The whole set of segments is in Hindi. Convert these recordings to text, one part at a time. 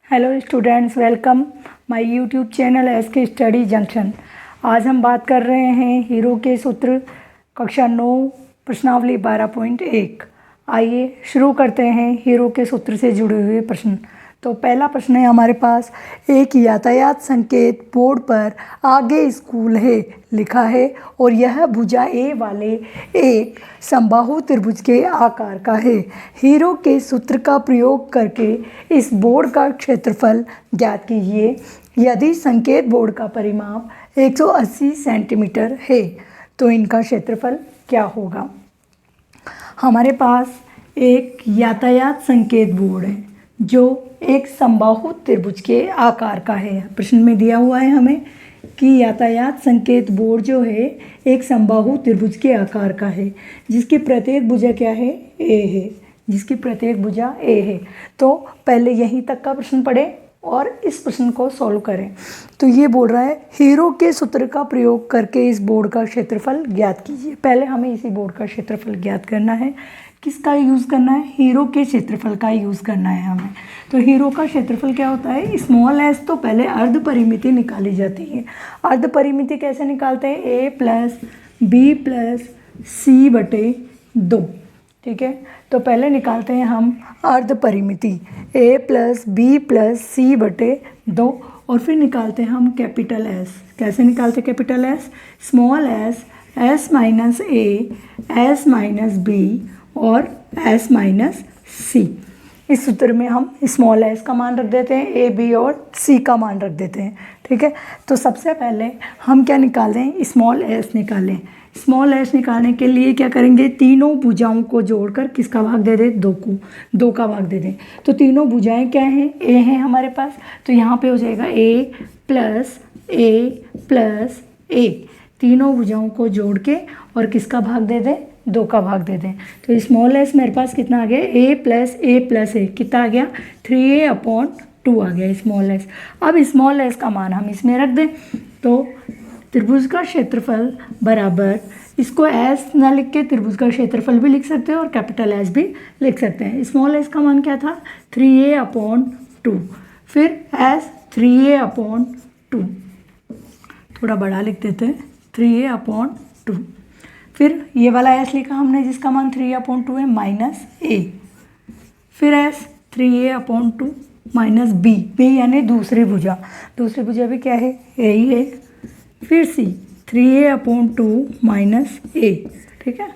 Hello students, welcome my YouTube channel SK study junction. आज हम बात कर रहे हैं हीरो के सूत्र कक्षा 9 प्रश्नावली 12.1। आइए शुरू करते हैं हीरो के सूत्र से जुड़े हुए प्रश्न। तो पहला प्रश्न है हमारे पास, एक यातायात संकेत बोर्ड पर आगे स्कूल है लिखा है और यह भुजा ए वाले एक समबाहु त्रिभुज के आकार का है। हीरो के सूत्र का प्रयोग करके इस बोर्ड का क्षेत्रफल ज्ञात कीजिए। यदि संकेत बोर्ड का परिमाप 180 सेंटीमीटर है तो इनका क्षेत्रफल क्या होगा। हमारे पास एक यातायात संकेत बोर्ड है जो एक समबाहु त्रिभुज के आकार का है। प्रश्न में दिया हुआ है हमें कि यातायात संकेत बोर्ड जो है एक समबाहु त्रिभुज के आकार का है जिसकी प्रत्येक भुजा क्या है, ए है, जिसकी प्रत्येक भुजा ए है। तो पहले यहीं तक का प्रश्न पढ़ें और इस प्रश्न को सॉल्व करें। तो ये बोल रहा है हीरो के सूत्र का प्रयोग करके इस बोर्ड का क्षेत्रफल ज्ञात कीजिए। पहले हमें इसी बोर्ड का क्षेत्रफल ज्ञात करना है। किसका यूज़ करना है? हीरो के क्षेत्रफल का यूज़ करना है हमें। तो हीरो का क्षेत्रफल क्या होता है? Small S. तो पहले अर्ध परिमिति निकाली जाती है। अर्ध परिमिति कैसे निकालते हैं? ए प्लस बी प्लस सी बटे 2। ठीक है, तो पहले निकालते हैं हम अर्ध परिमिति a प्लस बी प्लस सी बटे 2 और फिर निकालते हैं हम कैपिटल एस। कैसे निकालते हैं capital S? Small S, S minus A, S minus B और एस माइनस सी। इस सूत्र में हम स्मॉल एस का मान रख देते हैं, ए बी और सी का मान रख देते हैं। ठीक है, तो सबसे पहले हम क्या निकालें? स्मॉल एस निकालें। स्मॉल एस निकालने के लिए क्या करेंगे? तीनों भुजाओं को जोड़कर किसका भाग दे दें? 2 को 2 का भाग दे दें। तो तीनों भुजाएं क्या हैं? ए हैं हमारे पास। तो यहाँ पे हो जाएगा ए प्लस ए। तीनों भुजाओं को जोड़ के और किसका भाग दे दें? 2 का भाग दे दें। तो स्मॉल एस मेरे पास कितना आ गया? ए प्लस ए कितना आ गया? 3a/2 आ गया स्मॉल एस। अब स्मॉल एस का मान हम इसमें रख दें। तो त्रिभुज का क्षेत्रफल बराबर, इसको एस ना लिख के त्रिभुज का क्षेत्रफल भी लिख सकते हैं और कैपिटल एस भी लिख सकते हैं। स्मॉल एस का मान क्या था? 3a/2। फिर एस 3a/2, थोड़ा बड़ा लिख देते हैं, 3a/2। फिर ये वाला एस लिखा हमने जिसका मान 3a/2 है, माइनस ए। फिर एस 3a/2 माइनस बी यानी दूसरी भुजा भी क्या है? ए ही है। फिर सी 3a/2 माइनस ए। ठीक है,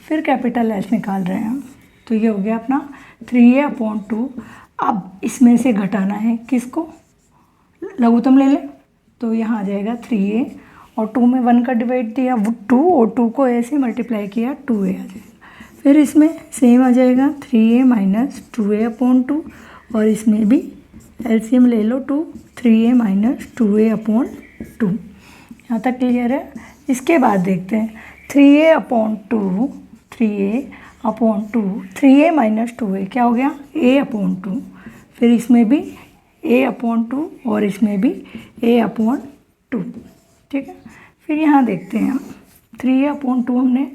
फिर कैपिटल एस निकाल रहे हैं हम। तो ये हो गया अपना 3a/2। अब इसमें से घटाना है किसको? लघुत्तम ले लें। तो यहाँ आ जाएगा 3a और 2 में 1 का डिवाइड दिया 2 और 2 को ऐसे मल्टीप्लाई किया 2a आ जाएगा। फिर इसमें सेम आ जाएगा 3a माइनस 2a/2 और इसमें भी एलसीएम ले लो 2, 3a माइनस 2a/2। यहाँ तक क्लियर है। इसके बाद देखते हैं 3a/2, 3a माइनस 2a क्या हो गया? a/2। फिर इसमें भी a/2 और इसमें भी a/2। ठीक है, फिर यहाँ देखते हैं हम 3a/2 हमने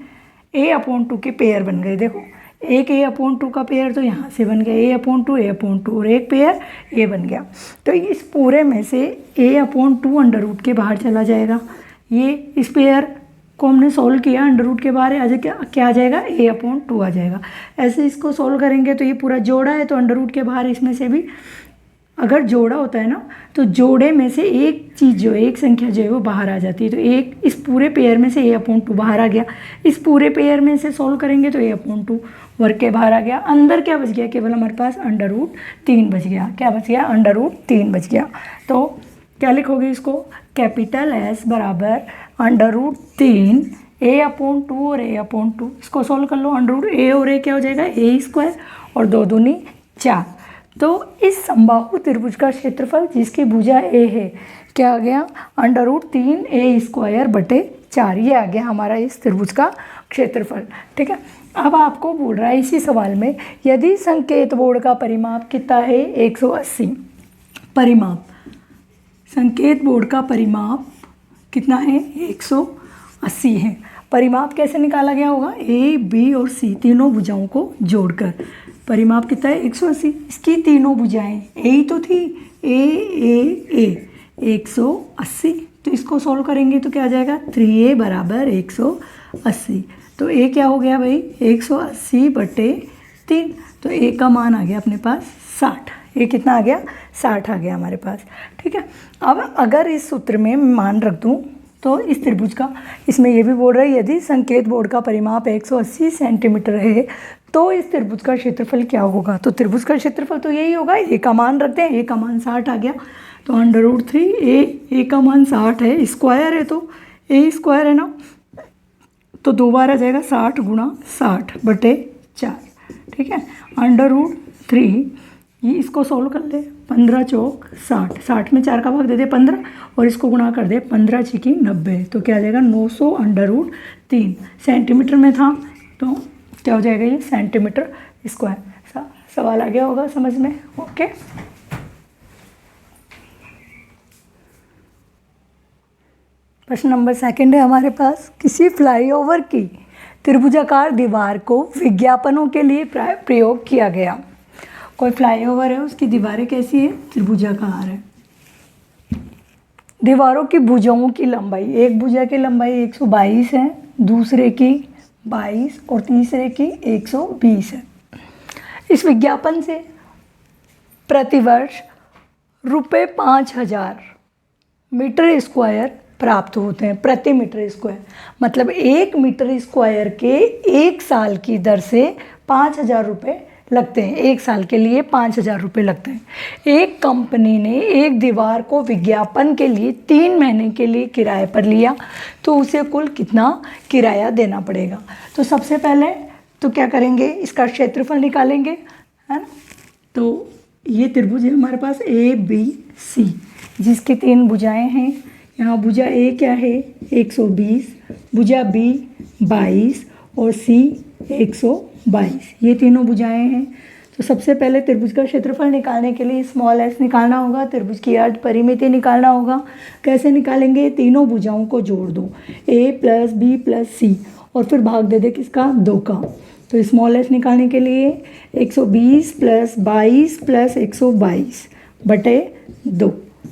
a/2 के पेयर बन गए। देखो एक a/2 का पेयर तो यहाँ से बन गया a/2 और एक पेयर a बन गया। तो इस पूरे में से a/2 अंडर रूट के बाहर चला जाएगा। ये इस पेयर को हमने सॉल्व किया, अंडर रूट के बाहर आज क्या आ जाएगा? a/2 आ जाएगा। ऐसे इसको सॉल्व करेंगे तो ये पूरा जोड़ा है तो अंडर रूट के बाहर इसमें से भी अगर जोड़ा होता है ना तो जोड़े में से एक चीज़ जो है, एक संख्या जो है वो बाहर आ जाती है। तो एक इस पूरे पेयर में से a/2 बाहर आ गया। इस पूरे पेयर में से सॉल्व करेंगे तो a/2 वर्ग के बाहर आ गया। अंदर क्या बच गया? केवल हमारे पास अंडर रूट 3 बच गया। क्या बच गया? अंडर रूट 3 बच गया। तो क्या लिखोगे इसको? कैपिटल एस बराबर अंडर रूट 3 a/2 और a/2। इसको सॉल्व कर लो। अंडर रूट a और a क्या हो जाएगा? a² और 2 दूनी 4। तो इस समबाहु त्रिभुज का क्षेत्रफल जिसकी भुजा ए है क्या आ गया? अंडर रूट 3a² बटे 4। ये आ गया हमारा इस त्रिभुज का क्षेत्रफल। ठीक है, अब आपको बोल रहा है इसी सवाल में यदि संकेत बोर्ड का परिमाप कितना है? 180। परिमाप, संकेत बोर्ड का परिमाप कितना है? 180 है। परिमाप कैसे निकाला गया होगा, ए बी और सी तीनों भुजाओं को जोड़कर। परिमाप कितना है 180। इसकी तीनों भुजाएं ए ही तो थी, ए 180। तो इसको सॉल्व करेंगे तो क्या आ जाएगा 3a बराबर 180। तो ए क्या हो गया भाई 180/3। तो ए का मान आ गया अपने पास 60। ये कितना आ गया 60 आ गया हमारे पास। ठीक है, अब अगर इस सूत्र में मान रख दूँ तो इस त्रिभुज का, इसमें ये भी बोल रहा है यदि संकेत बोर्ड का परिमाप 180 सेंटीमीटर है तो इस त्रिभुज का क्षेत्रफल क्या होगा। तो त्रिभुज का क्षेत्रफल तो यही होगा, ए का मान रखते हैं, ए का मान 60 आ गया तो √3 ए का मान 60 है, स्क्वायर है तो ए स्क्वायर है ना, तो 2 बार आ जाएगा 60 × 60/4। ठीक है, √3 ये इसको सोल्व कर ले, 15 चौक 60, 60 में 4 का भाग दे दे 15 और इसको गुणा कर दे 15 छिकी 90। तो क्या आ जाएगा 900 √3। सेंटीमीटर में था तो क्या हो जाएगा ये सेंटीमीटर स्क्वायर। सवाल आ गया होगा समझ में। ओके, प्रश्न नंबर 2 है हमारे पास। किसी फ्लाईओवर की त्रिभुजाकार दीवार को विज्ञापनों के लिए प्रयोग किया गया। कोई फ्लाईओवर है, उसकी दीवारें कैसी है त्रिभुजाकार है। दीवारों की भुजाओं की लंबाई, एक भुजा की लंबाई 122 है, दूसरे की 22 और तीसरे की 120 है। इस विज्ञापन से प्रतिवर्ष ₹5000 मीटर स्क्वायर प्राप्त होते हैं, प्रति मीटर स्क्वायर। मतलब 1 मीटर स्क्वायर के 1 साल की दर से 5000 रुपये लगते हैं। 1 साल के लिए 5000 रुपये लगते हैं। एक कंपनी ने एक दीवार को विज्ञापन के लिए 3 महीने के लिए किराए पर लिया तो उसे कुल कितना किराया देना पड़ेगा। तो सबसे पहले तो क्या करेंगे, इसका क्षेत्रफल निकालेंगे, है ना। तो ये त्रिभुज है हमारे पास ABC, जिसकी 3 भुजाएं हैं। यहाँ भुजा ए क्या है 120, भुजा B 22 और C 122, ये तीनों भुजाएं हैं। तो सबसे पहले त्रिभुज का क्षेत्रफल निकालने के लिए स्मॉल s निकालना होगा, त्रिभुज की अर्ध परिमिति निकालना होगा। कैसे निकालेंगे, तीनों भुजाओं को जोड़ दो, a + b + c और फिर भाग दे दे किसका 2 का। तो स्मॉल s निकालने के लिए 120 + 22 + 122/2।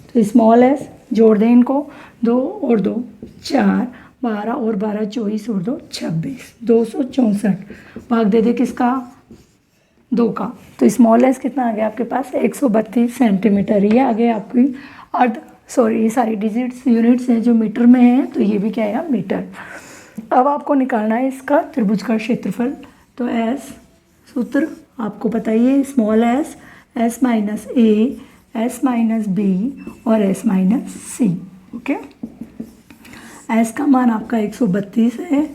तो स्मॉल s जोड़ दें इनको, 2 और 2 4, 12 और 12 24 और 2 26, 264 भाग दे दे किसका 2 का। तो स्मॉल एस कितना आ गया आपके पास 132 सेंटीमीटर। ये आ गया आपकी ये सारी डिजिट्स यूनिट्स हैं जो मीटर में है, तो ये भी क्या है मीटर। अब आपको निकालना है इसका त्रिभुज का क्षेत्रफल। तो एस सूत्र आपको पता ही है, small S s - a s - b और s - c। ओके, s का मान आपका 132 है।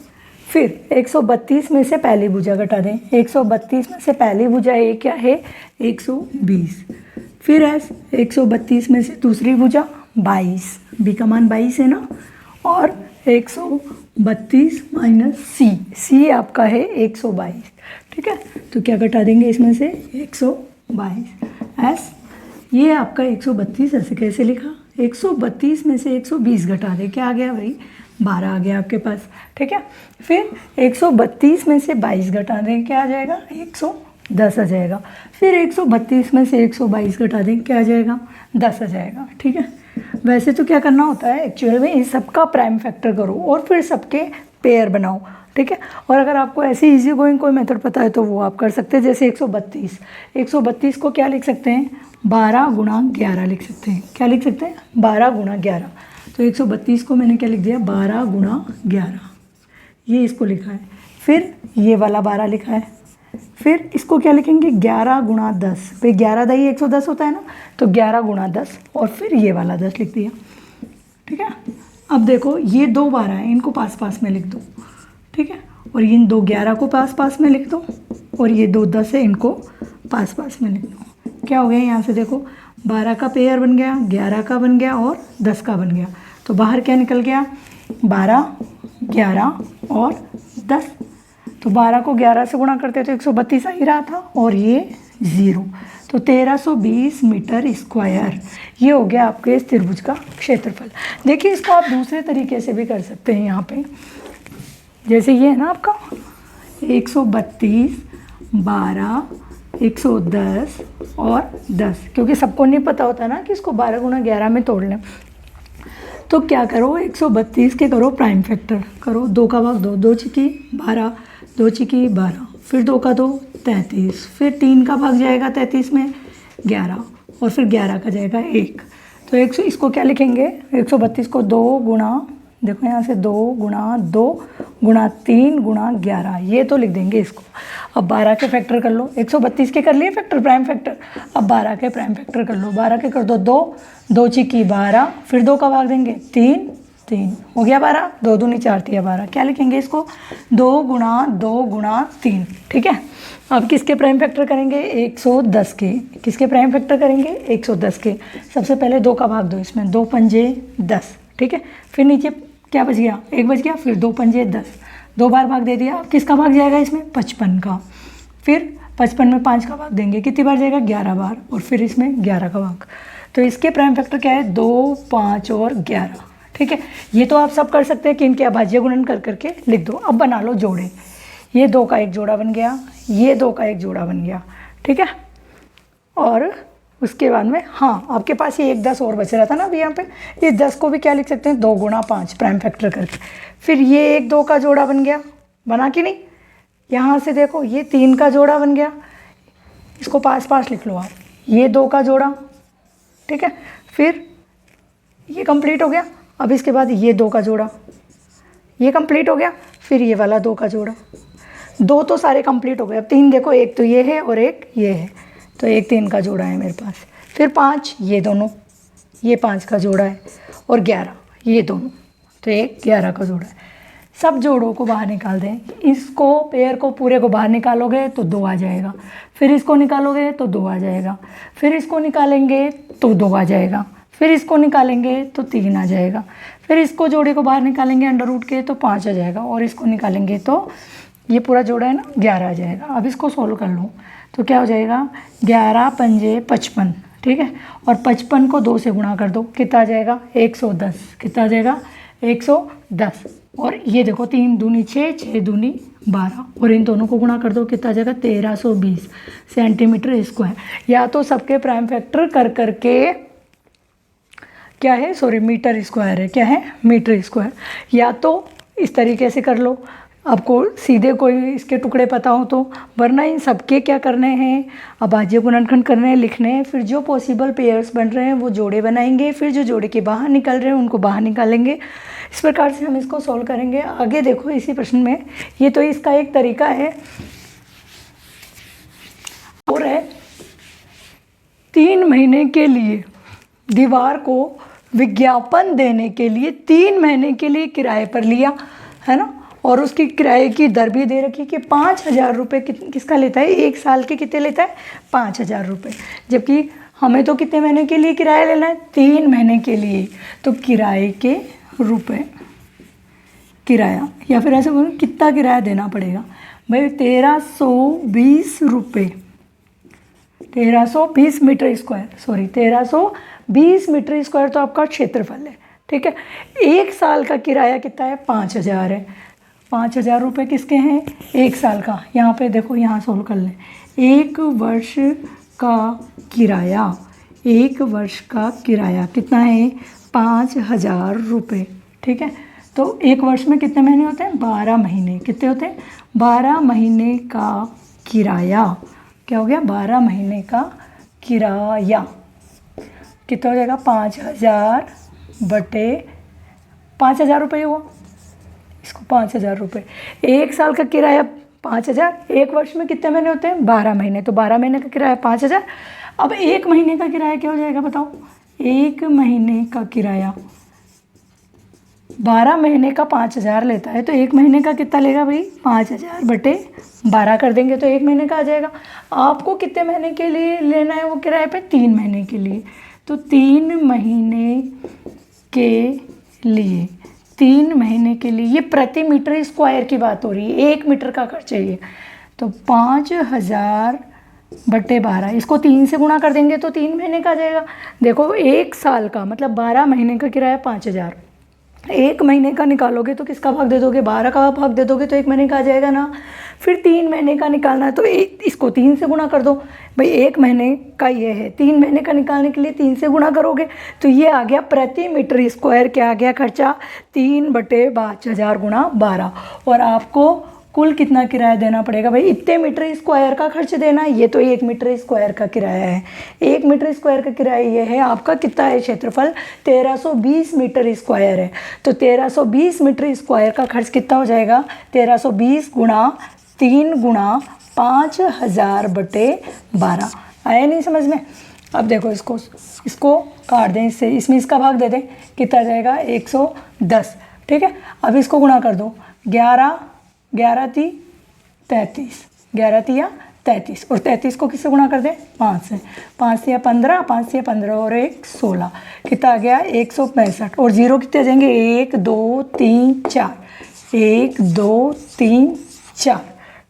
फिर 132 में से पहली भुजा घटा दें, 132 में से पहली भुजा ए क्या है 120। फिर s 132 में से दूसरी भुजा 22, b का मान 22 है ना, और 132 - c आपका है 122। ठीक है, तो क्या घटा देंगे इसमें से 122। s ये आपका 132 ऐसे कैसे लिखा, 132 में से 120 घटा दे, क्या आ गया भाई 12 आ गया आपके पास। ठीक है, फिर 132 में से 22 घटा दें, क्या आ जाएगा 110 आ जाएगा। फिर 132 में से 122 घटा दें, क्या आ जाएगा 10 आ जाएगा। ठीक है, वैसे तो क्या करना होता है एक्चुअल में, इस सबका प्राइम फैक्टर करो और फिर सबके पेयर बनाओ। ठीक है, और अगर आपको ऐसे इजी गोइंग कोई मेथड पता है तो वो आप कर सकते हैं। जैसे 132 को क्या लिख सकते हैं 12 × 11 लिख सकते हैं। क्या लिख सकते हैं 12 × 11। तो 132 को मैंने क्या लिख दिया 12 × 11, ये इसको लिखा है। फिर ये वाला 12 लिखा है, फिर इसको क्या लिखेंगे 11 × 10, भाई 11 दाई 110 होता है ना, तो 11 × 10 और फिर ये वाला 10 लिख दिया। ठीक है, अब देखो ये 2 12 हैं, इनको पास पास में लिख दो। ठीक है, और इन 2 11 को पास पास में लिख दो, और ये 2 10 है, इनको पास पास में लिख दो। क्या हो गया यहाँ से देखो 12 का पेयर बन गया, 11 का बन गया और 10 का बन गया। तो बाहर क्या निकल गया 12 11 और 10। तो 12 को 11 से गुणा करते तो 132 आ ही रहा था, और ये 0, तो 1320 मीटर स्क्वायर ये हो गया आपके इस त्रिभुज का क्षेत्रफल। देखिए इसको आप दूसरे तरीके से भी कर सकते हैं। यहाँ पे जैसे ये है ना आपका 132, 12, 110 और 10, क्योंकि सबको नहीं पता होता ना कि इसको 12 गुना 11 में तोड़ लें। तो क्या करो, 132 के करो प्राइम फैक्टर, करो 2 का भाग 2, 2 चिकी 12, 2 चिकी 12, फिर 2 का 2 33, फिर 3 का भाग जाएगा 33 में 11, और फिर 11 का जाएगा 1। तो 100 इसको क्या लिखेंगे, 132 को 2 गुणा, देखो यहाँ से 2 गुणा 2 गुणा 3 गुणा 11, ये तो लिख देंगे इसको। अब 12 के फैक्टर कर लो, 132 के कर लिए फैक्टर प्राइम फैक्टर, अब 12 के प्राइम फैक्टर कर लो। 12 के कर दो 2, 2 चिकी 12, फिर 2 का भाग देंगे 3, 3 हो गया 12, 2 दूनी 4 तिया 12, क्या लिखेंगे इसको, 2 गुणा 3। ठीक है, अब किसके प्राइम फैक्टर करेंगे, 110 के। किसके प्राइम फैक्टर करेंगे, 110 के। सबसे पहले 2 का भाग दो इसमें, 2 पंजे 10, ठीक है। फिर नीचे क्या बच गया, 1 बच गया, फिर 2 पंजे 10, 2 बार भाग दे दिया। अब किसका भाग जाएगा इसमें, 55 का। फिर 55 में 5 का भाग देंगे, कितनी बार जाएगा, 11 बार, और फिर इसमें 11 का भाग। तो इसके प्राइम फैक्टर क्या है, 2, 5 और 11। ठीक है, ये तो आप सब कर सकते हैं कि इनके अभाज्य गुणन कर करके लिख दो। अब बना लो जोड़े, ये 2 का एक जोड़ा बन गया, ये 2 का एक जोड़ा बन गया। ठीक है, और उसके बाद में हाँ, आपके पास ये 1 10 और बच रहा था ना अभी यहाँ पे, इस 10 को भी क्या लिख सकते हैं, 2 गुणा 5 प्राइम फैक्टर करके। फिर ये 1 2 का जोड़ा बन गया, बना कि नहीं। यहाँ से देखो ये 3 का जोड़ा बन गया, इसको पास पास लिख लो आप, ये 2 का जोड़ा। ठीक है, फिर ये कंप्लीट हो गया। अब इसके बाद ये 2 का जोड़ा, ये कंप्लीट हो गया। फिर ये वाला 2 का जोड़ा, 2 तो सारे कंप्लीट हो गए। अब 3 देखो, एक तो ये है और एक ये है, तो एक 3 का जोड़ा है मेरे पास। फिर 5 ये दोनों, ये 5 का जोड़ा है, और 11 ये दोनों, तो एक 11 का जोड़ा है। सब जोड़ों को बाहर निकाल दें। इसको पेयर को पूरे को बाहर निकालोगे तो 2 आ जाएगा, फिर इसको निकालोगे तो 2 आ जाएगा, फिर इसको निकालेंगे तो 2 आ जाएगा, फिर इसको निकालेंगे तो 3 आ जाएगा, फिर इसको जोड़े को बाहर निकालेंगे अंडर रूट के तो 5 आ जाएगा, और इसको निकालेंगे तो ये पूरा जोड़ा है ना 11 आ जाएगा। अब इसको सोल्व कर लो तो क्या हो जाएगा, 11 पंजे 55। ठीक है, और 55 को 2 से गुणा कर दो, कितना आ जाएगा, 110। कितना आ जाएगा, 110। और ये देखो 3 दूनी 6, 6 दूनी 12, और इन दोनों को गुणा कर दो, कितना आ जाएगा, 1320 सेंटीमीटर स्क्वायर। या तो सबके प्राइम फैक्टर कर करके क्या है, सॉरी मीटर स्क्वायर है, क्या है, मीटर स्क्वायर। या तो इस तरीके से कर लो, आपको सीधे कोई इसके टुकड़े पता हो तो, वरना इन सबके क्या करने हैं, अभाज्य गुणनखंड करने हैं, लिखने हैं। फिर जो पॉसिबल पेयर्स बन रहे हैं वो जोड़े बनाएंगे, फिर जो जोड़े के बाहर निकल रहे हैं उनको बाहर निकालेंगे। इस प्रकार से हम इसको सॉल्व करेंगे। आगे देखो इसी प्रश्न में, ये तो इसका एक तरीका है, और है 3 महीने के लिए दीवार को विज्ञापन देने के लिए 3 महीने के लिए किराए पर लिया है ना, और उसकी किराए की दर भी दे रखी कि 5,000 रुपये किसका लेता है, 1 साल के कितने लेता है, 5,000 रुपये। जबकि हमें तो कितने महीने के लिए किराया लेना है, 3 महीने के लिए। तो किराए के रुपए, किराया, या फिर ऐसे बोलो कितना किराया देना पड़ेगा भाई, 1320 रुपये, 1320 metre square, sorry 1320 metre square तो आपका क्षेत्रफल है। ठीक है, 1 साल का किराया कितना है, 5,000 है। 5,000 रुपये किसके हैं, 1 साल का। यहाँ पे देखो, यहाँ सोल्व कर लें, 1 वर्ष का किराया, 1 वर्ष का किराया कितना है, 5,000 रुपये। ठीक है, तो 1 वर्ष में कितने महीने होते हैं, 12 महीने। कितने होते हैं, 12 महीने का किराया। क्या हो गया, 12 महीने का किराया कितना हो जाएगा, 5,000 बटे 5,000 रुपये हुआ, इसको 5,000 रुपये। 1 साल का किराया 5,000, 1 वर्ष में कितने महीने होते हैं, 12 महीने, तो 12 महीने का किराया 5,000। अब 1 महीने का किराया क्या हो जाएगा बताओ, 1 महीने का किराया 12 महीने का 5,000 लेता है, तो 1 महीने का कितना लेगा भाई, 5,000 बटे 12 कर देंगे तो 1 महीने का आ जाएगा। आपको कितने महीने के लिए लेना है वो किराए पे, 3 महीने के लिए। तो 3 महीने के लिए, 3 महीने के लिए, ये प्रति मीटर स्क्वायर की बात हो रही है, 1 मीटर का खर्च है ये। तो 5,000 बटे 12, इसको 3 से गुणा कर देंगे तो 3 महीने का आ जाएगा। देखो 1 साल का मतलब 12 महीने का किराया 5,000, एक महीने का निकालोगे तो किसका भाग दे दोगे, 12 का भाग दे दोगे तो एक महीने का आ जाएगा ना। फिर 3 महीने का निकालना है तो इसको 3 से गुणा कर दो भाई, एक महीने का ये है, 3 महीने का निकालने के लिए 3 से गुणा करोगे तो ये आ गया प्रति मीटर स्क्वायर क्या आ गया खर्चा, 3/5000 गुणा 12। और आपको कुल कितना किराया देना पड़ेगा भाई, इतने मीटर स्क्वायर का खर्च देना है। ये तो 1 मीटर स्क्वायर का किराया है, 1 मीटर स्क्वायर का किराया ये है। आपका कितना है क्षेत्रफल, 1320 मीटर स्क्वायर है, तो 1320 मीटर स्क्वायर का खर्च कितना हो जाएगा, 1320 गुणा 3 गुणा 5000/12। आया नहीं समझ में। अब देखो इसको काट दें इससे, इसमें इसका भाग दे दें, कितना जाएगा 110। ठीक है, अब इसको गुणा कर दो, 11 × 33, 11 × 33, और 33 को किससे गुणा कर दें, 5 से, 5 से 15, 5 से 15 और 1 16, कितना आ गया 165। और जीरो कितने आ जाएंगे, 1 2 3 4, 1 2 3 4।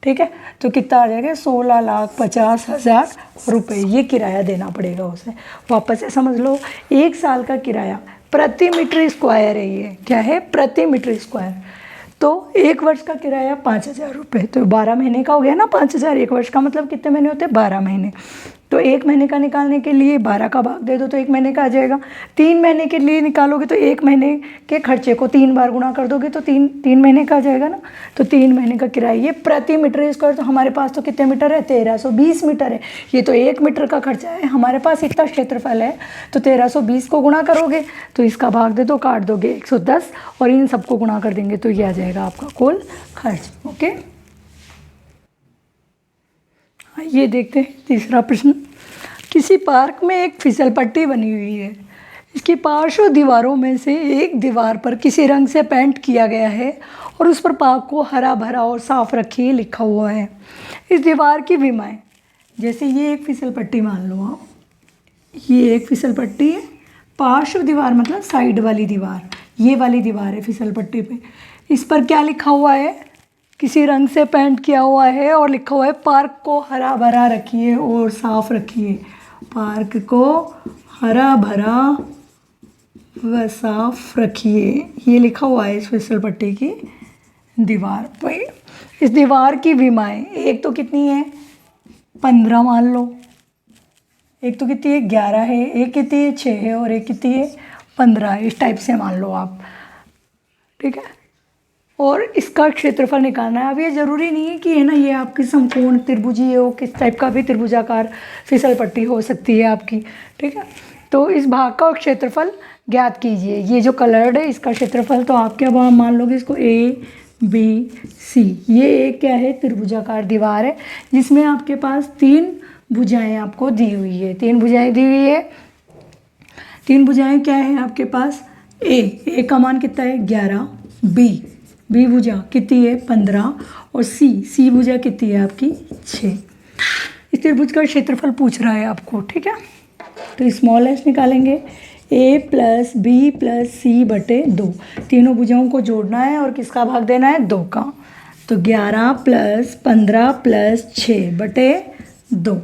ठीक है, तो कितना आ जाएगा 16,50,000 रुपये ये किराया देना पड़ेगा उसे। वापस से समझ लो, 1 साल का किराया प्रति मीटर स्क्वायर है, ये क्या है प्रति मीटर स्क्वायर। तो 1 वर्ष का किराया 5,000 रुपये, तो 12 महीने का हो गया ना 5,000। 1 वर्ष का मतलब कितने महीने होते हैं, 12 महीने। तो 1 महीने का निकालने के लिए 12 का भाग दे दो तो 1 महीने का आ जाएगा। 3 महीने के लिए निकालोगे तो 1 महीने के खर्चे को 3 बार गुणा कर दोगे तो 3 महीने का आ जाएगा ना। तो 3 महीने का किराया ये प्रति मीटर स्क्वायर। तो हमारे पास तो कितने मीटर है, 1320 मीटर है। ये तो 1 मीटर का खर्चा है, हमारे पास इतना क्षेत्रफल है, तो 1320 को गुणा करोगे तो इसका भाग दे दो, काट दोगे 110 और इन सबको गुणा कर देंगे तो ये आ जाएगा आपका कुल खर्च। ओके, ये देखते हैं तीसरा प्रश्न। किसी पार्क में एक फिसल पट्टी बनी हुई है, इसकी पार्श्व दीवारों में से एक दीवार पर किसी रंग से पेंट किया गया है और उस पर पार्क को हरा भरा और साफ रखिए लिखा हुआ है। इस दीवार की विमाएं, जैसे ये एक फिसल पट्टी मान लो आप, ये एक फिसल पट्टी है, पार्श्व दीवार मतलब साइड वाली दीवार, ये वाली दीवार है फिसल पट्टी पे। इस पर क्या लिखा हुआ है, किसी रंग से पेंट किया हुआ है और लिखा हुआ है पार्क को हरा भरा रखिए और साफ रखिए। पार्क को हरा भरा व साफ रखिए, ये लिखा हुआ है इस फिसल पट्टी की दीवार पे। इस दीवार की विमाएं, एक तो कितनी है 15 मान लो, एक तो कितनी है 11 है, एक कितनी है 6 है और एक कितनी है 15। इस टाइप से मान लो आप। ठीक है, और इसका क्षेत्रफल निकालना है। अब ये ज़रूरी नहीं है कि है ना ये आपकी समकोण त्रिभुजी हो, किस टाइप का भी त्रिभुजाकार फिसल पट्टी हो सकती है आपकी। ठीक है, तो इस भाग का क्षेत्रफल ज्ञात कीजिए। ये जो कलर्ड है इसका क्षेत्रफल, तो आप क्या मान लोगे इसको ABC। ये एक क्या है त्रिभुजाकार दीवार है जिसमें आपके पास 3 भुजाएं आपको दी हुई है। 3 भुजाएं दी हुई है। 3 भुजाएं क्या है आपके पास, ए का मान कितना है 11, बी भुजा कितनी है 15 और सी भुजा कितनी है आपकी 6। इस त्रिभुज का क्षेत्रफल पूछ रहा है आपको। ठीक है, तो स्मॉल एस निकालेंगे, A + B + C/2। तीनों भुजाओं को जोड़ना है और किसका भाग देना है 2 का। तो 11 + 15 + 6/2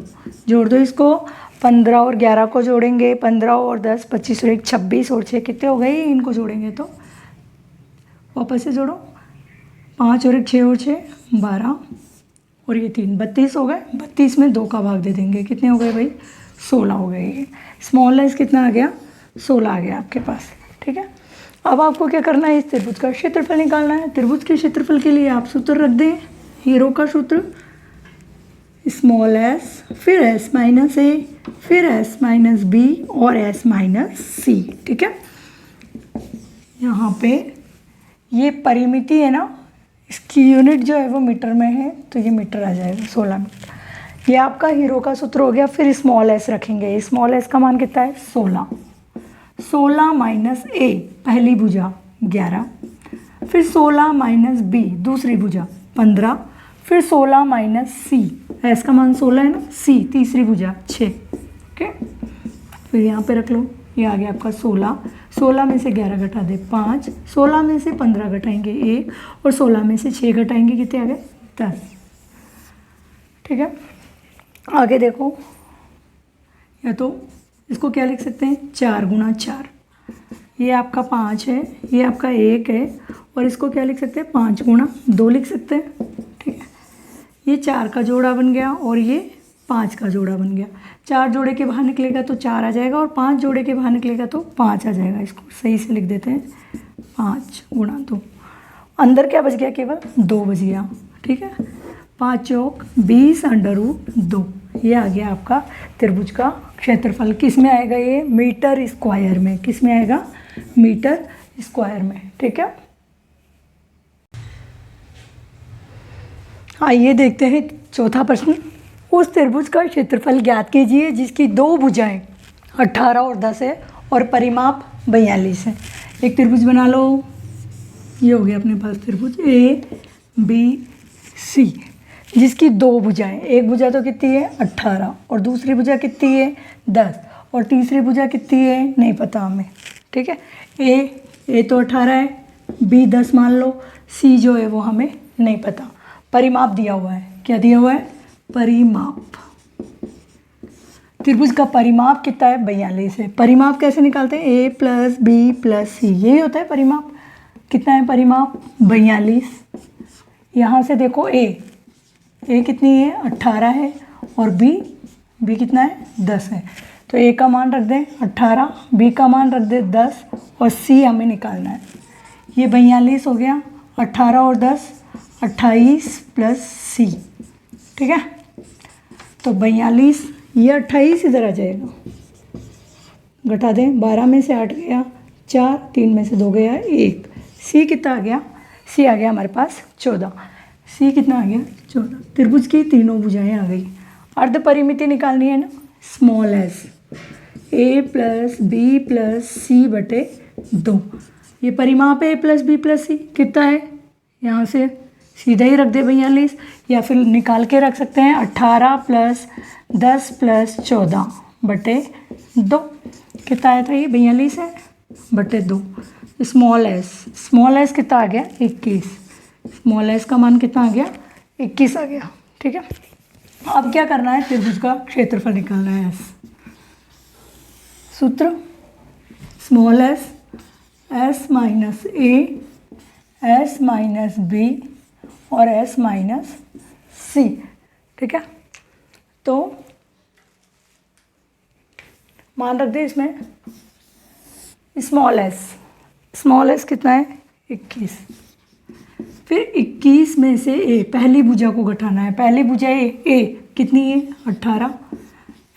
जोड़ दो इसको। 15 और 11 को जोड़ेंगे, 15 और 10 25 और 1 26 और 6 कितने हो गए, इनको जोड़ेंगे तो वापस से जोड़ो, 5 और 1 6 और 6 12 और ये 3 32 हो गए। 32 में 2 का भाग दे देंगे, कितने हो गए भाई 16 हो गए। ये स्मॉल एस कितना आ गया 16 आ गया आपके पास। ठीक है, अब आपको क्या करना है, इस त्रिभुज का क्षेत्रफल निकालना है। त्रिभुज के क्षेत्रफल के लिए आप सूत्र रख दें, हीरो का सूत्र स्मॉल एस, फिर S - A, फिर S - B और S - C। ठीक है, यहाँ पे ये परिमिति है ना, इसकी यूनिट जो है वो मीटर में है, तो ये मीटर आ जाएगा 16 मीटर। ये आपका हीरो का सूत्र हो गया। फिर स्मॉल एस रखेंगे, स्मॉल एस का मान कितना है 16। 16 - A पहली भुजा 11, फिर 16 - B दूसरी भुजा 15, फिर 16 - C, एस का मान 16 है ना, C तीसरी भुजा 6। ओके, फिर यहाँ पे रख लो, ये आ गया आपका 16। 16 में से 11 घटा दे 5, 16 में से 15 घटाएंगे 1 और 16 में से 6 घटाएंगे कितने आ गए 10। ठीक है, आगे देखो, या तो इसको क्या लिख सकते हैं 4 × 4, ये आपका 5 है, ये आपका 1 है, और इसको क्या लिख सकते हैं, 5 गुणा 2 लिख सकते हैं। ठीक है, ये 4 का जोड़ा बन गया और ये 5 का जोड़ा बन गया। 4 जोड़े के बाहर निकलेगा तो 4 आ जाएगा, और 5 जोड़े के बाहर निकलेगा तो 5 आ जाएगा। इसको सही से लिख देते हैं, 5 गुणा 2। अंदर क्या बच गया, केवल 2 बच गया। ठीक है, 5 चौक 20 √2। ये आ गया आपका त्रिभुज का क्षेत्रफल। किस में आएगा, ये मीटर स्क्वायर में। किस में आएगा, मीटर स्क्वायर में। ठीक है, आइए देखते हैं चौथा प्रश्न। उस त्रिभुज का क्षेत्रफल ज्ञात कीजिए जिसकी 2 भुजाएं 18 और 10 है और परिमाप 42 है। एक त्रिभुज बना लो, ये हो गया अपने पास त्रिभुज ABC, जिसकी 2 भुजाएं, एक भुजा तो कितनी है 18 और दूसरी भुजा कितनी है 10 और तीसरी भुजा कितनी है नहीं पता हमें। ठीक है, ए तो 18 है, B 10 मान लो, C जो है वो हमें नहीं पता। परिमाप दिया हुआ है, क्या दिया हुआ है, परिमाप। त्रिभुज का परिमाप कितना है, 42 है। परिमाप कैसे निकालते हैं, A + B + C, यही होता है परिमाप। कितना है परिमाप, 42। यहाँ से देखो A कितनी है 18 है और B कितना है 10 है, तो A का मान रख दें 18, B का मान रख दें 10 और C हमें निकालना है। ये 42 हो गया, 18 और 10 28 + C। ठीक है, तो 42, ये 28 इधर आ जाएगा, घटा दें, 12 में से 8 गया 4, 3 में से 2 गया 1। C कितना आ गया, C आ गया हमारे पास 14। C कितना आ गया 14। त्रिभुज की तीनों भुजाएं आ गई। अर्ध परिमिति निकालनी है ना, small s, A + B + C बटे 2। ये परिमाप है A + B + C, कितना है, यहाँ से सीधा ही रख दे 42, या फिर निकाल के रख सकते हैं 18 + 10 + 14 बटे 2। कितना आया था, ये 42 है बटे 2। स्मॉल s कितना आ गया 21। स्मॉल s का मान कितना आ गया 21 आ गया। ठीक है, अब क्या करना है, त्रिभुज का क्षेत्रफल निकालना है। सूत्र small s, s - a, s - b और s - c। ठीक है, तो मान रख दे इसमें स्मॉल s कितना है 21। फिर 21 में से a, पहली भुजा को घटाना है। पहली भुजा a कितनी है 18,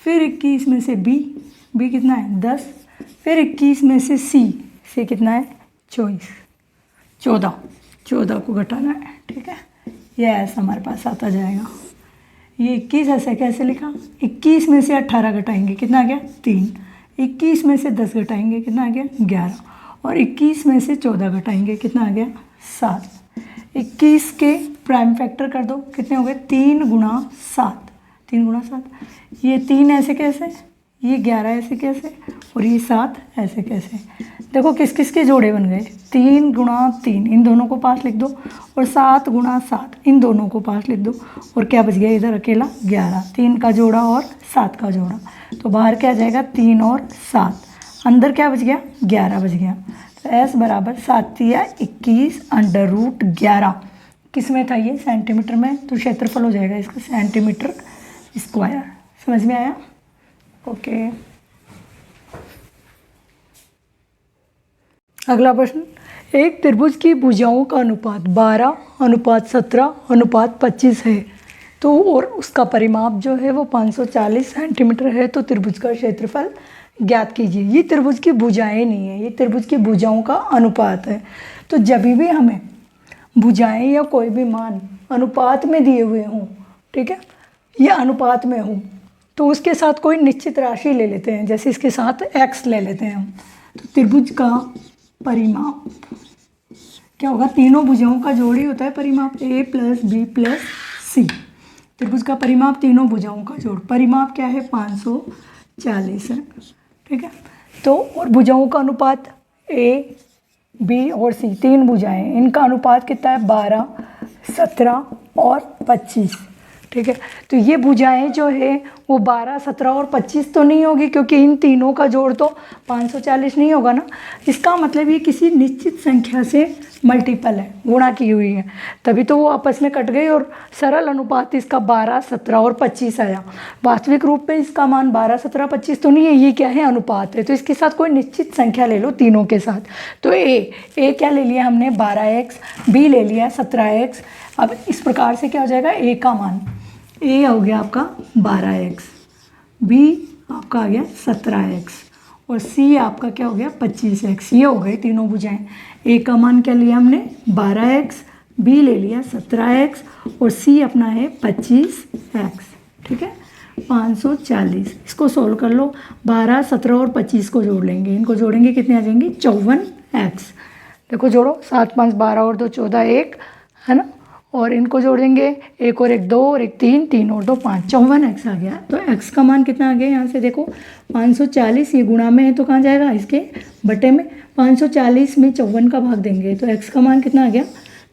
फिर 21 में से b कितना है 10, फिर 21 में से c कितना है 14 को घटाना है। ठीक है, ये ऐसा हमारे पास आता जाएगा। ये 21 ऐसे कैसे लिखा, 21 में से 18 घटाएंगे कितना आ गया 3, 21 में से 10 घटाएंगे कितना आ गया 11, और 21 में से 14 घटाएंगे कितना आ गया 7। 21 के प्राइम फैक्टर कर दो, कितने हो गए 3 × 7, 3 × 7। ये 3 ऐसे कैसे, ये 11 ऐसे कैसे, और ये 7 ऐसे कैसे। देखो किस किस के जोड़े बन गए, 3 × 3 इन दोनों को पास लिख दो, और 7 × 7 इन दोनों को पास लिख दो, और क्या बच गया इधर अकेला 11, 3 का जोड़ा और 7 का जोड़ा, तो बाहर क्या आ जाएगा 3 और 7, अंदर क्या बच गया 11 बच गया। तो s बराबर 7 या 21 √11। किस में था ये, सेंटीमीटर में, तो क्षेत्रफल हो जाएगा इसका सेंटीमीटर स्क्वायर। समझ में आया, ओके। अगला प्रश्न, एक त्रिभुज की भुजाओं का अनुपात 12:17:25 है, तो और उसका परिमाप जो है वो 540 सेंटीमीटर है, तो त्रिभुज का क्षेत्रफल ज्ञात कीजिए। ये त्रिभुज की भुजाएं नहीं है, ये त्रिभुज की भुजाओं का अनुपात है। तो जब भी हमें भुजाएं या कोई भी मान अनुपात में दिए हुए हों, ठीक है, या अनुपात में हो, तो उसके साथ कोई निश्चित राशि ले लेते हैं, जैसे इसके साथ x ले लेते हैं हम। तो त्रिभुज का परिमाप क्या होगा, तीनों भुजाओं का जोड़ ही होता है परिमाप, A + B + C। त्रिभुज का परिमाप तीनों भुजाओं का जोड़, परिमाप क्या है 540 है। ठीक है, तो और भुजाओं का अनुपात A, B और C, 3 भुजाएं, इनका अनुपात कितना है 12, 17 और 25। ठीक है। तो ये भुजाएं जो है वो 12, 17 और 25 तो नहीं होगी, क्योंकि इन तीनों का जोड़ तो 540 नहीं होगा ना। इसका मतलब ये किसी निश्चित संख्या से मल्टीपल है, गुणा की हुई है, तभी तो वो आपस में कट गई और सरल अनुपात इसका 12, 17 और 25 आया। वास्तविक रूप में इसका मान 12, 17, 25 तो नहीं है, ये क्या है, अनुपात है। तो इसके साथ कोई निश्चित संख्या ले लो तीनों के साथ। तो ए क्या ले लिया हमने, 12x, बी ले लिया 17x। अब इस प्रकार से क्या हो जाएगा, ए का मान, ए हो गया आपका 12x, बी आपका आ गया 17x और सी आपका क्या हो गया 25x। ये हो गए तीनों भुजाएं। ए का मान क्या लिया हमने 12x, बी ले लिया 17x और सी अपना है 25x। ठीक है, 540। इसको सोल्व कर लो, 12, 17 और 25 को जोड़ लेंगे, इनको जोड़ेंगे कितने आ जाएंगे 54x। देखो जोड़ो, 7, 5, 12 और 2 14, 1 है ना, और इनको जोड़ेंगे 1 और 1 2 और 1 3, 3 और 2 5, 54x आ गया। तो x का मान कितना आ गया, यहाँ से देखो 540, ये गुणा में है तो कहाँ जाएगा, इसके बटे में। 540 में 54 का भाग देंगे तो x का मान कितना आ गया,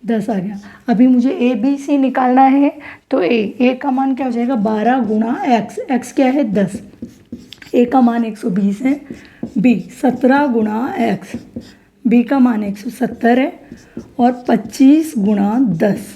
10 आ गया। अभी मुझे ए बी सी निकालना है, तो ए का मान क्या हो जाएगा 12 गुणा x क्या है 10, ए का मान 120 है, बी 17 गुणा x, बी का मान 170 है और 25 गुणा 10,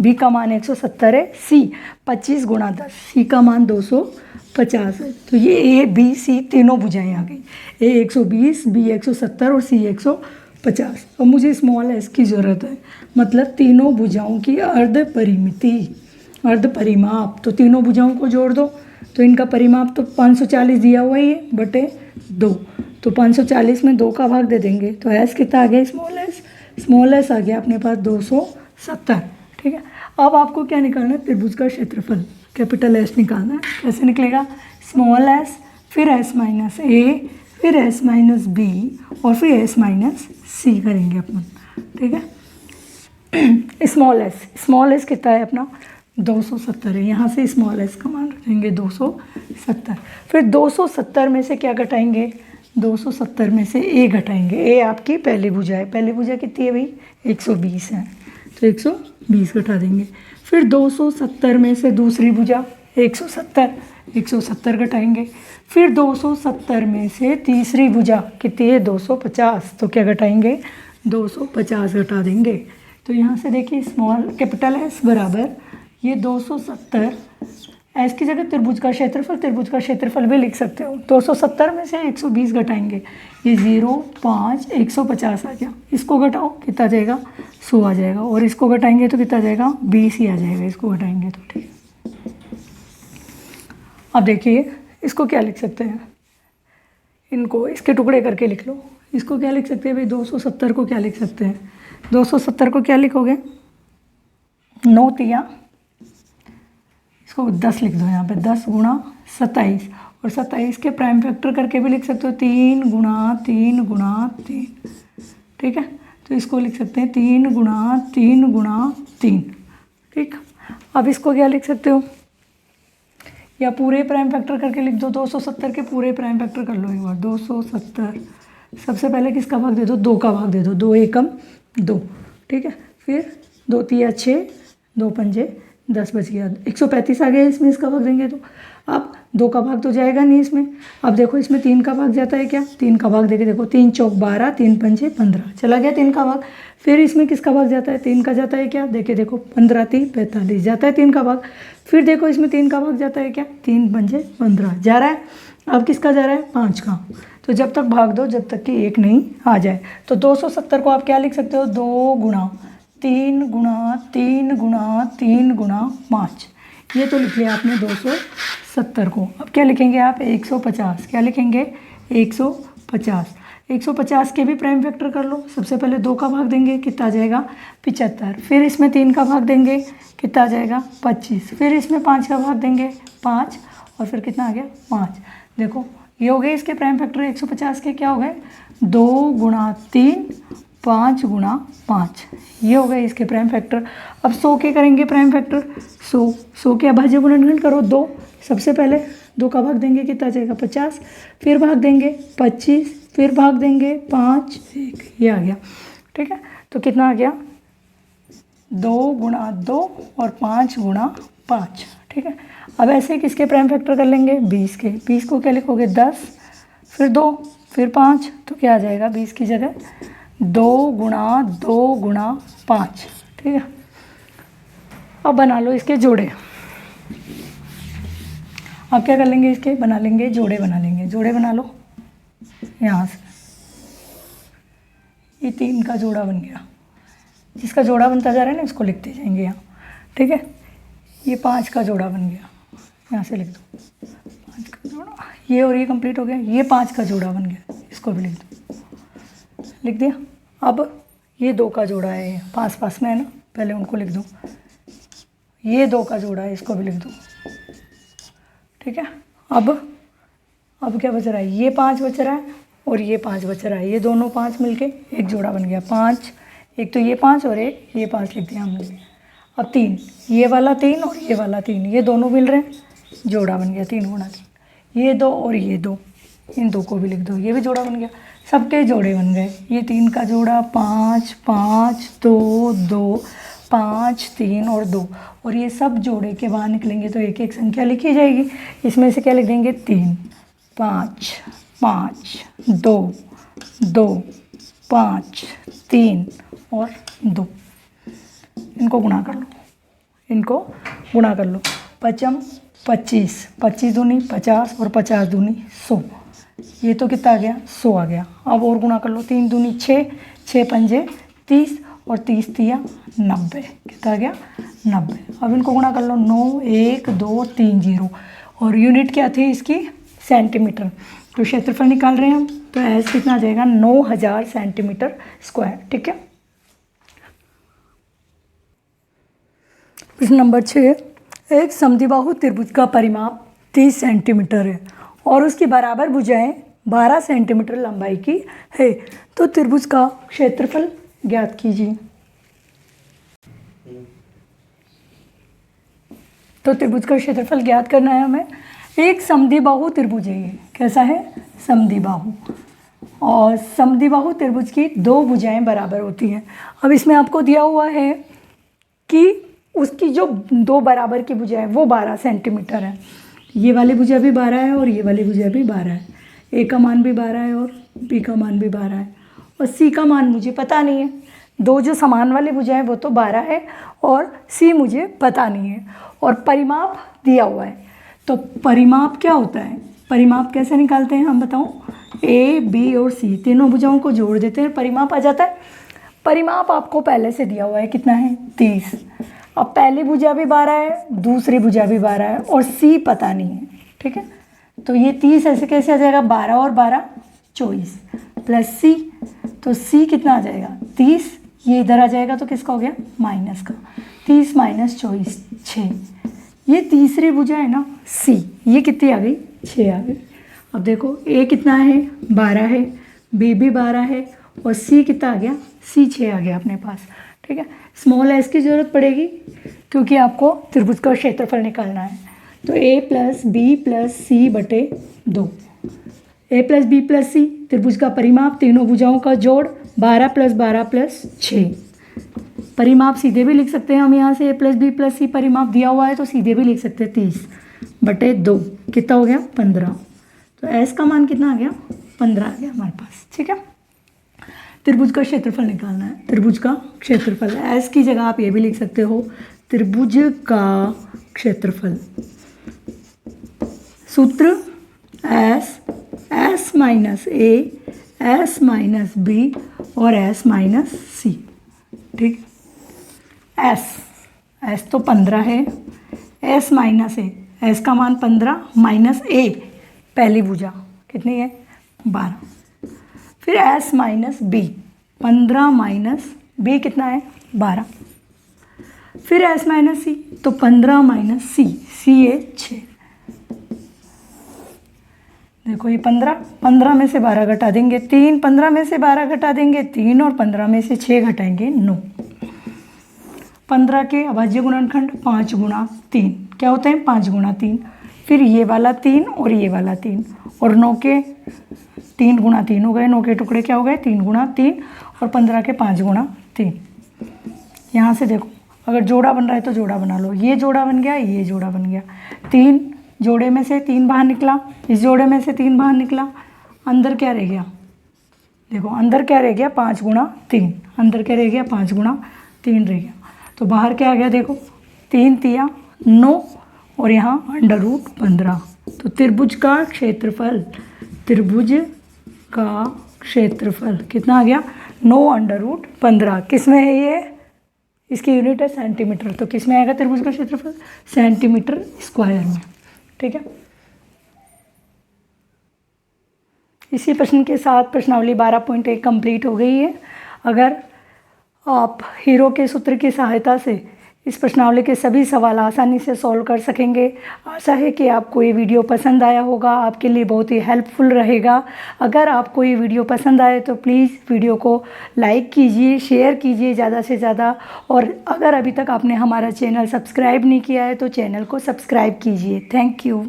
बी का मान 170 है, सी 25 गुणा 10, सी का मान 250 है। तो ये ए बी सी तीनों भुजाएं आ गई, ए 120, बी 170 और सी 150। अब मुझे स्मॉल एस की ज़रूरत है, मतलब तीनों भुजाओं की अर्ध परिमिति, अर्ध परिमाप। तो तीनों भुजाओं को जोड़ दो, तो इनका परिमाप तो 540 दिया हुआ ही है बटे 2, तो 540 में 2 का भाग दे देंगे तो एस कितना आ गया, स्मॉल एस आ गया अपने पास 270। ठीक है, अब आपको क्या निकालना है, त्रिभुज का क्षेत्रफल कैपिटल एस निकालना है। कैसे निकलेगा, स्मॉल एस, फिर एस माइनस ए, फिर एस माइनस बी और फिर एस माइनस सी करेंगे अपन। ठीक है, स्मॉल एस कितना है अपना 270 है, यहाँ से स्मॉल एस का मान रखेंगे 270। फिर 270 में से क्या घटाएंगे, 270 में से ए घटाएंगे। ए आपकी पहली भुजा है, पहली भुजा कितनी है भाई 120 है, तो 120 घटा देंगे। फिर 270 में से दूसरी भुजा 170 घटाएंगे। फिर 270 में से तीसरी भुजा कितनी है 250, तो क्या घटाएंगे 250 घटा देंगे। तो यहाँ से देखिए स्मॉल कैपिटल एस बराबर ये 270, एस की जगह त्रिभुज का क्षेत्रफल भी लिख सकते हो। 270 में से 120 घटाएंगे, ये 0, 5, 150 आ गया। इसको घटाओ कितना जाएगा 100 आ जाएगा, और इसको घटाएंगे तो कितना जाएगा 20 ही आ जाएगा, इसको घटाएंगे तो। ठीक, अब देखिए इसको क्या लिख सकते हैं, इनको इसके टुकड़े करके लिख लो। इसको क्या लिख सकते हैं भाई 270 को क्या लिख सकते हैं, 270 को क्या लिखोगे 9 तिया, इसको 10 लिख दो यहाँ पे, 10 गुणा 27, और 27 के प्राइम फैक्टर करके भी लिख सकते हो 3 गुणा 3 गुणा 3। ठीक है, तो इसको लिख सकते हैं 3 गुणा 3 गुणा 3। ठीक, अब इसको क्या लिख सकते हो, या पूरे प्राइम फैक्टर करके लिख दो, 270 के पूरे प्राइम फैक्टर कर लो एक बार। 270 सबसे पहले किसका भाग दे दो, 2 का भाग दे दो, 2 एकम 2। ठीक है, फिर 2 तिया 6, 2 पंजे 10 बच गया, 135 आ गया इसमें, इसका भाग देंगे तो। अब 2 का भाग तो जाएगा नहीं इसमें, अब देखो इसमें 3 का भाग जाता है क्या, 3 का भाग देके देखो, 3 चौक 12, 3 पंजे 15, चला गया 3 का भाग। फिर इसमें किसका भाग जाता है, 3 का जाता है क्या, देखे देखो 15 3 45 जाता है 3 का भाग। फिर देखो इसमें 3 का भाग जाता है क्या, 3 पंजे 15 जा रहा है। अब किसका जा रहा है 5 का, तो जब तक भाग दो जब तक कि 1 नहीं आ जाए। तो 270 को आप क्या लिख सकते हो, 2 गुणा 3 गुणा 3 गुणा 3 गुणा 5, ये तो लिख लिया आपने 270 को। अब क्या लिखेंगे आप 150, क्या लिखेंगे 150। 150 के भी प्राइम फैक्टर कर लो, सबसे पहले 2 का भाग देंगे कितना आ जाएगा 75, फिर इसमें 3 का भाग देंगे कितना आ जाएगा 25, फिर इसमें 5 का भाग देंगे 5, और फिर कितना आ गया 5। देखो ये हो गए इसके प्राइम फैक्टर 150 के, क्या हो गए 2 गुणा 3 5 गुणा 5, ये हो गए इसके प्राइम फैक्टर। अब 100 के करेंगे प्राइम फैक्टर, 100 के अभाज्य गुणनखंड करो 2, सबसे पहले 2 का भाग देंगे कितना जाएगा 50, फिर भाग देंगे 25, फिर भाग देंगे 5, 1, ये आ गया। ठीक है, तो कितना आ गया 2 गुणा 2 और 5 गुणा 5, ठीक है। अब ऐसे किसके प्राइम फैक्टर कर लेंगे, 20 के। 20 को क्या लिखोगे, 10 फिर 2 फिर 5, तो क्या आ जाएगा 20 की जगह 2 गुणा 5, ठीक है। अब बना लो इसके जोड़े। अब क्या कर लेंगे, इसके बना लेंगे जोड़े, बना लेंगे जोड़े, बना लो यहाँ से। ये 3 का जोड़ा बन गया, जिसका जोड़ा बनता जा रहा है ना इसको लिखते जाएंगे यहाँ, ठीक है। ये 5 का जोड़ा बन गया, यहाँ से लिख दो 5 का जोड़ा, ये और ये कंप्लीट हो गया। ये 5 का जोड़ा बन गया, इसको भी लिख दो, लिख दिया। अब ये 2 का जोड़ा है, पास पास में है ना, पहले उनको लिख दो। ये 2 का जोड़ा है, इसको भी लिख दो, ठीक है। अब क्या बच रहा है, ये 5 बच रहा है और ये 5 बच रहा है। ये दोनों 5 मिलके एक जोड़ा बन गया 5, एक तो ये 5 और एक ये 5 लिख दिया हमने। अब 3, ये वाला 3 और ये वाला 3, ये दोनों मिल रहे हैं, जोड़ा बन गया 3 गुणा 3। ये 2 और ये 2, इन 2 को भी लिख दो, ये भी जोड़ा बन गया, सबके जोड़े बन गए। ये 3 का जोड़ा 5 5 2 2 5 3 और 2, और ये सब जोड़े के बाहर निकलेंगे तो एक एक संख्या लिखी जाएगी। इसमें से क्या लिख देंगे, 3 5 5 2 2 5 3 और 2। इनको गुणा कर लो, इनको गुणा कर लो। 5 25, 25 दूनी 50 और 50 दूनी 100, ये तो कितना आ गया, 100 आ गया। अब और गुणा कर लो, 3 दूनी 6, 6 पंजे 30 और 30 तिया 90, कितना आ गया 90। अब इनको गुणा कर लो, 9 1 2 3 0, और यूनिट क्या थी इसकी, सेंटीमीटर। तो क्षेत्रफल निकाल रहे हैं हम, तो एस कितना आ जाएगा, 9000 सेंटीमीटर स्क्वायर, ठीक है। प्रश्न नंबर 6, एक समद्विबाहु त्रिभुज का परिमाप 30 सेंटीमीटर है और उसकी बराबर भुजाएं 12 सेंटीमीटर लंबाई की है, तो त्रिभुज का क्षेत्रफल ज्ञात कीजिए। तो त्रिभुज का क्षेत्रफल ज्ञात करना है हमें। एक समद्विबाहु त्रिभुज है, ये कैसा है, समद्विबाहु, और समद्विबाहु त्रिभुज की 2 भुजाएं बराबर होती हैं। अब इसमें आपको दिया हुआ है कि उसकी जो 2 बराबर की भुजा है वो 12 सेंटीमीटर है। ये वाली भुजा भी 12 है और ये वाली भुजा भी 12 है। ए का मान भी 12 है और बी का मान भी 12 है, और सी का मान मुझे पता नहीं है। 2 जो समान वाली भुजा है वो तो 12 है और सी मुझे पता नहीं है, और परिमाप दिया हुआ है। तो परिमाप क्या होता है, परिमाप कैसे निकालते हैं हम बताओ। ए बी और सी तीनों भुजाओं को जोड़ देते हैं, परिमाप आ जाता है। परिमाप आपको पहले से दिया हुआ है, कितना है, 30। अब पहली भुजा भी 12 है, दूसरी भुजा भी 12 है, और सी पता नहीं है, ठीक है। तो ये 30 ऐसे कैसे आ जाएगा, 12 और 12 24 प्लस सी, तो सी कितना आ जाएगा 30, ये इधर आ जाएगा तो किसका हो गया, माइनस का। 30 माइनस 24 6। ये तीसरी भुजा है ना सी, ये कितनी आ गई, 6 आ गई। अब देखो ए कितना है, 12 है, बी भी 12 है, और सी कितना आ गया, सी 6 आ गया अपने पास, ठीक है। स्मॉल एस की ज़रूरत पड़ेगी क्योंकि आपको त्रिभुज का क्षेत्रफल निकालना है। तो ए प्लस बी प्लस सी बटे 2, ए प्लस बी प्लस सी त्रिभुज का परिमाप, तीनों भुजाओं का जोड़ 12 प्लस 12 प्लस 6। परिमाप सीधे भी लिख सकते हैं हम, यहाँ से ए प्लस बी प्लस सी परिमाप दिया हुआ है तो सीधे भी लिख सकते हैं, 30 बटे 2 कितना हो गया, 15। तो एस का मान कितना आ गया, 15 आ गया हमारे पास, ठीक है। त्रिभुज का क्षेत्रफल निकालना है, त्रिभुज का क्षेत्रफल। एस की जगह आप ये भी लिख सकते हो, त्रिभुज का क्षेत्रफल। सूत्र S minus A, S minus B और एस माइनस सी, ठीक। एस तो 15 है, एस माइनस ए, एस का मान 15 माइनस ए पहली भुजा कितनी है, 12। फिर S minus B, 15 minus B कितना है, 12। फिर एस माइनस सी, तो 15 माइनस सी, सी है 6। देखो ये 15 में से 12 घटा देंगे 3, 15 में से 12 घटा देंगे 3, और 15 में से 6 घटाएंगे 9। 15 के अभाज्य गुणनखंड 5 गुणा 3 क्या होते हैं, 5 गुणा 3। फिर ये वाला 3 और ये वाला 3, और 9 के 3 गुणा 3 हो गए, 9 के टुकड़े क्या हो गए, 3 गुणा 3, और 15 के 5 गुणा 3। यहाँ से देखो अगर जोड़ा बन रहा है तो जोड़ा बना लो। ये जोड़ा बन गया, ये जोड़ा बन गया। 3 जोड़े में से 3 बाहर निकला, इस जोड़े में से 3 बाहर निकला। अंदर क्या रह गया? देखो अंदर क्या रह गया? 5 गुणा 3। अंदर क्या रह गया? 5 गुणा 3 रह गया। तो बाहर क्या आ गया? देखो 3 तिया 9 और यहाँ √15। तो त्रिभुज का क्षेत्रफल, त्रिभुज का क्षेत्रफल कितना आ गया? 9 √15। किस में है ये? इसकी यूनिट है सेंटीमीटर। तो किस में आएगा त्रिभुज का क्षेत्रफल? सेंटीमीटर स्क्वायर में। ठीक है। इसी प्रश्न के साथ प्रश्नावली 12.1 कंप्लीट हो गई है। अगर आप हीरो के सूत्र की सहायता से इस प्रश्नावली के सभी सवाल आसानी से सॉल्व कर सकेंगे। आशा है कि आपको ये वीडियो पसंद आया होगा, आपके लिए बहुत ही हेल्पफुल रहेगा। अगर आपको ये वीडियो पसंद आए तो प्लीज़ वीडियो को लाइक कीजिए, शेयर कीजिए ज़्यादा से ज़्यादा। और अगर अभी तक आपने हमारा चैनल सब्सक्राइब नहीं किया है तो चैनल को सब्सक्राइब कीजिए। Thank you.